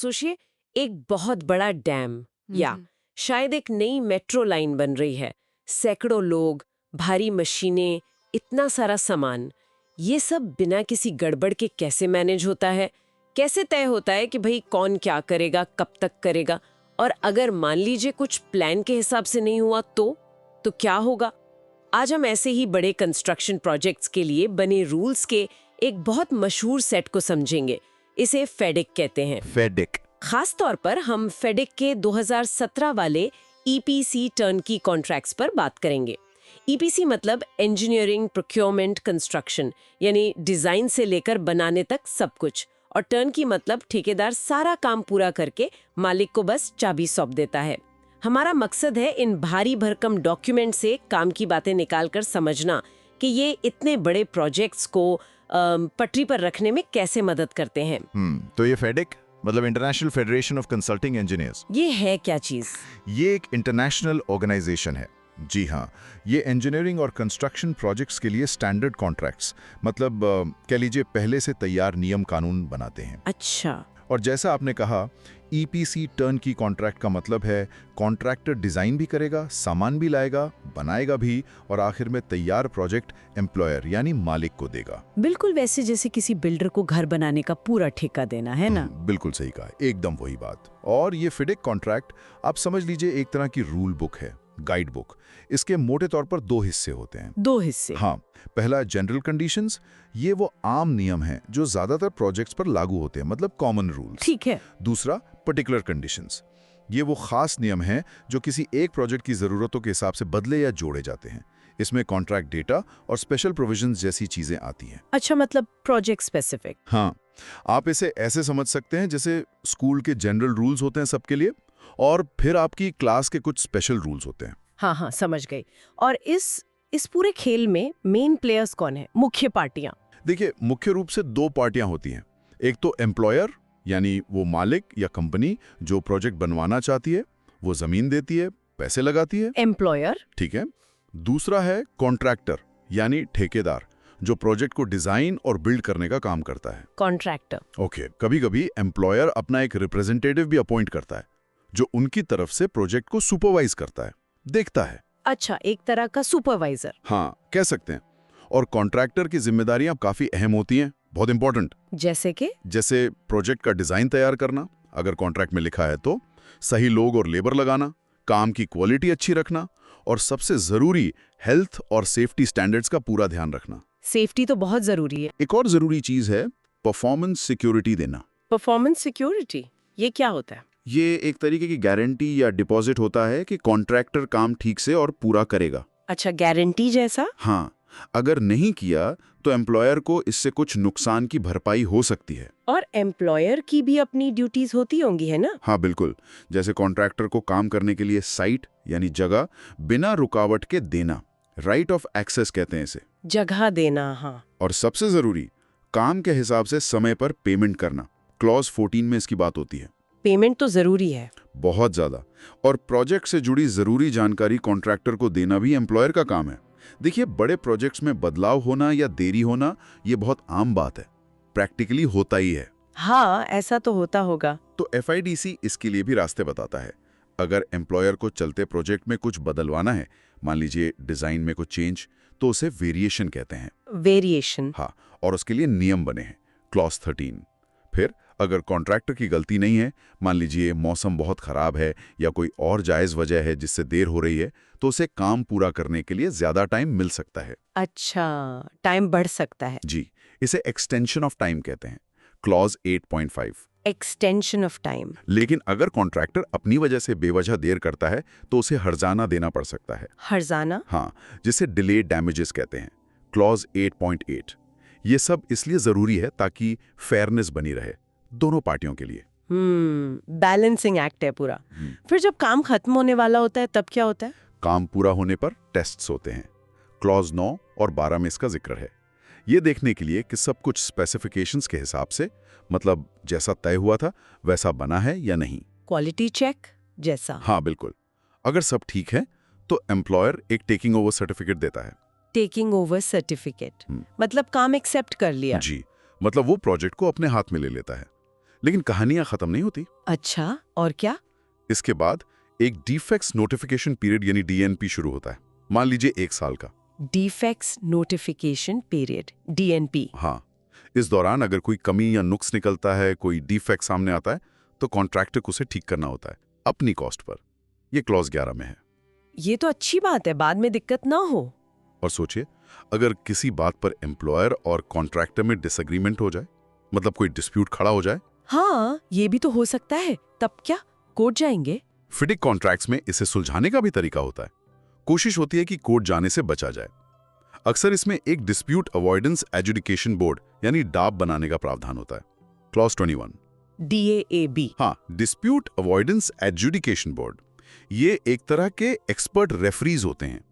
सोचिए, एक बहुत बड़ा डैम या शायद एक नई मेट्रो लाइन बन रही है। सैकड़ों लोग, भारी मशीनें, इतना सारा सामान, ये सब बिना किसी गड़बड़ के कैसे मैनेज होता है? कैसे तय होता है कि भाई कौन क्या करेगा, कब तक करेगा? और अगर मान लीजिए कुछ प्लान के हिसाब से नहीं हुआ तो क्या होगा? आज हम ऐसे ही बड़े कंस्ट्रक्शन प्रोजेक्ट्स के लिए बने रूल्स के एक बहुत मशहूर सेट को समझेंगे। इसे फेडिक कहते हैं। फेडिक। खास तौर पर हम फेडिक के 2017 वाले ईपीसी टर्नकी कॉन्ट्रैक्ट्स पर बात करेंगे। ईपीसी मतलब इंजीनियरिंग, प्रोक्योरमेंट, कंस्ट्रक्शन, यानी डिजाइन से लेकर बनाने तक सब कुछ। और टर्नकी मतलब ठेकेदार सारा काम पूरा करके मालिक को बस चाबी सौंप देता है। हमारा मकसद है इन भारी भरकम डॉक्यूमेंट से काम की बातें निकालकर समझना कि ये इतने बड़े प्रोजेक्ट्स को पटरी पर रखने में कैसे मदद करते हैं। तो ये फेडिक मतलब international federation of consulting engineers, ये है क्या चीज? ये एक इंटरनेशनल ऑर्गेनाइजेशन है। जी हाँ, ये इंजीनियरिंग और कंस्ट्रक्शन प्रोजेक्ट्स के लिए स्टैंडर्ड कॉन्ट्रैक्ट्स मतलब कह लीजिए पहले से तैयार नियम कानून बनाते हैं। अच्छा। और जैसा आपने कहा, ईपीसी टर्नकी कॉन्ट्रैक्ट का मतलब है कॉन्ट्रैक्टर डिजाइन भी करेगा, सामान भी लाएगा, बनाएगा भी, और आखिर में तैयार प्रोजेक्ट एम्प्लॉयर यानी मालिक को देगा। बिल्कुल वैसे जैसे किसी बिल्डर को घर बनाने का पूरा ठेका देना है ना? बिल्कुल सही कहा, एकदम वही बात। और ये फेडिक कॉन्ट्रैक्ट आप समझ लीजिए एक तरह की रूल बुक है, गाइड बुक। इसके मोटे तौर पर 2 हिस्से होते हैं। 2 हिस्से? हाँ, पहला जनरल कंडीशंस, ये वो आम नियम हैं जो ज्यादातर प्रोजेक्ट्स पर लागू होते हैं, मतलब कॉमन रूल्स। ठीक है। दूसरा पर्टिकुलर कंडीशंस, ये वो खास नियम हैं जो किसी एक प्रोजेक्ट की जरूरतों के हिसाब से बदले या जोड़े जाते हैं। इसमें कॉन्ट्रैक्ट डेटा और स्पेशल प्रोविजंस जैसी चीजें आती हैं। अच्छा, मतलब प्रोजेक्ट स्पेसिफिक। हाँ, आप इसे ऐसे समझ सकते हैं जैसे स्कूल के जनरल रूल्स होते हैं सबके लिए, और फिर आपकी क्लास के कुछ स्पेशल रूल्स होते हैं। हाँ हाँ, समझ गई। और इस पूरे खेल में मेन प्लेयर्स कौन है, मुख्य पार्टियां? देखिए, मुख्य रूप से 2 पार्टियां होती हैं। एक तो एम्प्लॉयर यानी वो मालिक या कंपनी जो प्रोजेक्ट बनवाना चाहती है, वो जमीन देती है, पैसे लगाती है। एम्प्लॉयर। ठीक है। दूसरा है कॉन्ट्रैक्टर यानी ठेकेदार, जो प्रोजेक्ट को डिजाइन और बिल्ड करने का काम करता है। कॉन्ट्रैक्टर। ओके, कभी-कभी एम्प्लॉयर अपना एक रिप्रेजेंटेटिव भी अपॉइंट करता है, जो उनकी तरफ से प्रोजेक्ट को सुपरवाइज करता है, देखता है। अच्छा, एक तरह का सुपरवाइजर। हाँ, कह सकते हैं। और कॉन्ट्रैक्टर की जिम्मेदारियां काफी अहम होती हैं, बहुत इंपॉर्टेंट। जैसे प्रोजेक्ट का डिजाइन तैयार करना, अगर कॉन्ट्रैक्ट में लिखा है तो, सही लोग और लेबर लगाना, काम की क्वालिटी अच्छी रखना, और सबसे जरूरी हेल्थ और सेफ्टी स्टैंडर्ड्स का पूरा ध्यान रखना। सेफ्टी तो बहुत जरूरी है। एक और जरूरी चीज है परफॉर्मेंस सिक्योरिटी देना। परफॉर्मेंस सिक्योरिटी, ये क्या होता है? ये एक तरीके की गारंटी या डिपॉजिट होता है कि कॉन्ट्रैक्टर काम ठीक से और पूरा करेगा। अच्छा, गारंटी जैसा? हाँ, अगर नहीं किया तो एम्प्लॉयर को इससे कुछ नुकसान की भरपाई हो सकती है। और एम्प्लॉयर की भी अपनी ड्यूटीज होती होंगी, है ना? हाँ बिल्कुल, जैसे कॉन्ट्रैक्टर को काम करने के लिए साइट यानी जगह बिना रुकावट के देना, राइट ऑफ एक्सेस कहते हैं इसे। जगह देना, हाँ। और सबसे जरूरी, काम के हिसाब से समय पर पेमेंट करना। क्लॉज 14 में इसकी बात होती है। पेमेंट तो जरूरी है, बहुत ज्यादा। और प्रोजेक्ट से जुड़ी जरूरी जानकारी कॉन्ट्रैक्टर को देना भी एम्प्लॉयर का काम है। देखिए, बड़े प्रोजेक्ट्स में बदलाव होना या देरी होना ये बहुत आम बात है, प्रैक्टिकली होता ही है। हाँ, ऐसा तो होता होगा। तो एफआईडीसी इसके लिए भी रास्ते बताता है। अगर एम्प्लॉयर को चलते प्रोजेक्ट में कुछ बदलवाना है, मान लीजिए डिजाइन में कुछ चेंज, तो उसे वेरिएशन कहते हैं। वेरिएशन? हाँ, और उसके लिए नियम बने हैं, क्लॉज 13। फिर अगर कॉन्ट्रैक्टर की गलती नहीं है, मान लीजिए मौसम बहुत खराब है या कोई और जायज वजह है जिससे देर हो रही है, तो उसे काम पूरा करने के लिए ज्यादा टाइम मिल सकता है। अच्छा, टाइम बढ़ सकता है। जी, इसे एक्सटेंशन ऑफ टाइम कहते हैं, क्लॉज 8.5। Extension of time. लेकिन अगर कॉन्ट्रैक्टर अपनी वजह से बेवजह देर करता है तो उसे हर्जाना देना पड़ सकता है। हर्जाना? हाँ, जिसे डिले डैमेजेस कहते हैं, क्लॉज 8.8। ये सब इसलिए जरूरी है ताकि फेयरनेस बनी रहे दोनों पार्टियों के लिए। बैलेंसिंग एक्ट है पूरा। फिर जब काम खत्म होने वाला होता है तब क्या होता है? काम पूरा होने पर टेस्ट्स होते हैं, क्लॉज 9 और 12 में इसका जिक्र है। ये देखने के लिए कि सब कुछ स्पेसिफिकेशंस के हिसाब से, मतलब जैसा तय हुआ था वैसा बना है या नहीं। क्वालिटी चेक जैसा? हाँ बिल्कुल। अगर सब ठीक है तो एम्प्लॉयर एक टेकिंग ओवर सर्टिफिकेट देता है। टेकिंग ओवर सर्टिफिकेट मतलब काम एक्सेप्ट कर लिया? जी, मतलब वो प्रोजेक्ट को अपने हाथ में ले लेता है। लेकिन कहानियां खत्म नहीं होती। अच्छा, और क्या? इसके बाद एक डिफेक्ट्स नोटिफिकेशन पीरियड यानी डीएनपी शुरू होता है, मान लीजिए 1 साल का। Defects notification period, DNP. हाँ, इस दौरान अगर कोई कमी या नुक्स निकलता है, कोई डिफेक्ट सामने आता है, तो कॉन्ट्रैक्टर को उसे ठीक करना होता है अपनी कॉस्ट पर। ये क्लॉज 11 में है। ये तो अच्छी बात है, बाद में दिक्कत ना हो। और सोचिए, अगर किसी बात पर एम्प्लॉयर और कॉन्ट्रैक्टर में डिसएग्रीमेंट हो जाए, मतलब कोई डिस्प्यूट खड़ा हो जाए। हाँ, ये भी तो हो सकता है। तब क्या, कोर्ट जाएंगे? फिडिक कॉन्ट्रैक्ट्स में इसे सुलझाने का भी तरीका होता है। कोशिश होती है कि कोर्ट जाने से बचा जाए। अक्सर इसमें एक डिस्प्यूट अवॉइडेंस एजुडिकेशन बोर्ड यानी डाब बनाने का प्रावधान होता है। Clause 21 DAAB। हाँ, डिस्प्यूट अवॉइडेंस एजुडिकेशन बोर्ड। ये एक तरह के एक्सपर्ट रेफरीज होते हैं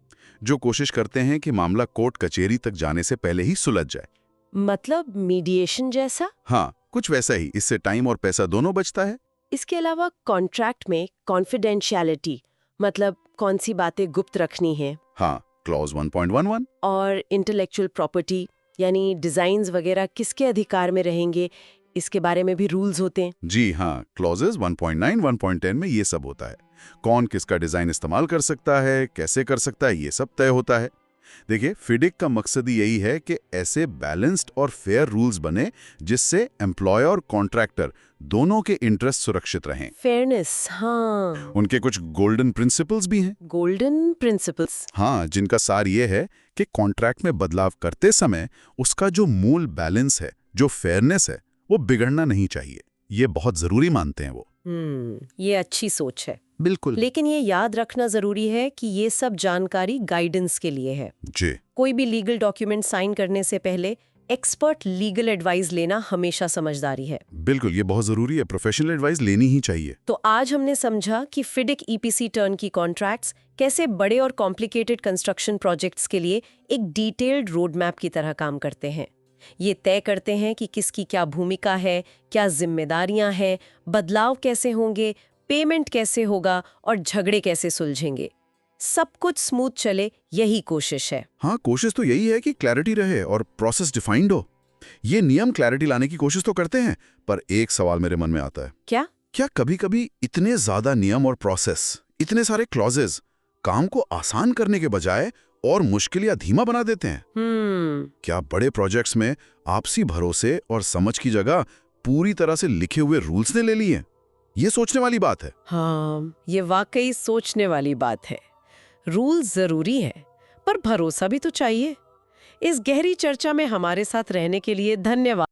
जो कोशिश करते हैं कि मामला कोर्ट कचहरी तक जाने से पहले ही सुलझ जाए। मतलब मीडिएशन जैसा? हाँ, कुछ वैसा ही। इससे टाइम और पैसा दोनों बचता है। इसके अलावा कॉन्ट्रैक्ट में कॉन्फिडेंशियलिटी, मतलब कौन सी बातें गुप्त रखनी है। हाँ, क्लॉज 1.11 और इंटेलेक्चुअल प्रॉपर्टी यानी डिजाइन्स वगैरह किसके अधिकार में रहेंगे, इसके बारे में भी रूल्स होते हैं। जी हाँ, क्लॉजेस 1.9, 1.10 में ये सब होता है। कौन किसका डिजाइन इस्तेमाल कर सकता है, कैसे कर सकता है, ये सब तय होता है। देखिए, फिडिक का मकसद यही है कि ऐसे बैलेंस्ड और फेयर रूल्स बने जिससे एम्प्लॉयर और कॉन्ट्रैक्टर दोनों के इंटरेस्ट सुरक्षित रहें। फेयरनेस, हाँ। उनके कुछ गोल्डन प्रिंसिपल्स भी हैं। Golden principles? हाँ, जिनका सार ये है कि कॉन्ट्रैक्ट में बदलाव करते समय उसका जो मूल बैलेंस है, जो फेयरनेस है, वो बिगड़ना नहीं चाहिए। ये बहुत जरूरी मानते हैं वो। ये अच्छी सोच है। बिल्कुल। लेकिन ये याद रखना जरूरी है कि ये सब जानकारी गाइडेंस के लिए है। जी। कोई भी लीगल डॉक्यूमेंट साइन करने से पहले एक्सपर्ट लीगल एडवाइस लेना हमेशा समझदारी है। बिल्कुल, ये बहुत जरूरी है। प्रोफेशनल एडवाइस लेनी ही चाहिए। तो आज हमने समझा कि फिडिक ईपीसी टर्न की कॉन्ट्रैक्ट्स कैसे बड़े और कॉम्प्लिकेटेड कंस्ट्रक्शन प्रोजेक्ट्स के लिए एक डिटेल्ड रोड मैप की तरह काम करते हैं। ये तय करते हैं कि किसकी क्या भूमिका है, क्या जिम्मेदारियां हैं, बदलाव कैसे होंगे, पेमेंट कैसे होगा और झगड़े कैसे सुलझेंगे। सब कुछ स्मूथ चले, यही कोशिश है। हाँ, कोशिश तो यही है कि क्लैरिटी रहे और प्रोसेस डिफाइंड हो। ये नियम क्लैरिटी लाने की कोशिश तो करते हैं, पर एक सवाल मेरे मन में आता है। क्या कभी-कभी इतने ज्यादा नियम और प्रोसेस, इतने सारे क्लॉजेस काम को आसान करने के बजाय और मुश्किल या धीमा बना देते हैं? क्या बड़े प्रोजेक्ट्स में आपसी भरोसे और समझ की जगह पूरी तरह से लिखे हुए रूल्स ने ले ली हैं? ये सोचने वाली बात है। हाँ, ये वाकई सोचने वाली बात है। रूल्स जरूरी है, पर भरोसा भी तो चाहिए। इस गहरी चर्चा में हमारे साथ रहने के लिए धन्यवाद।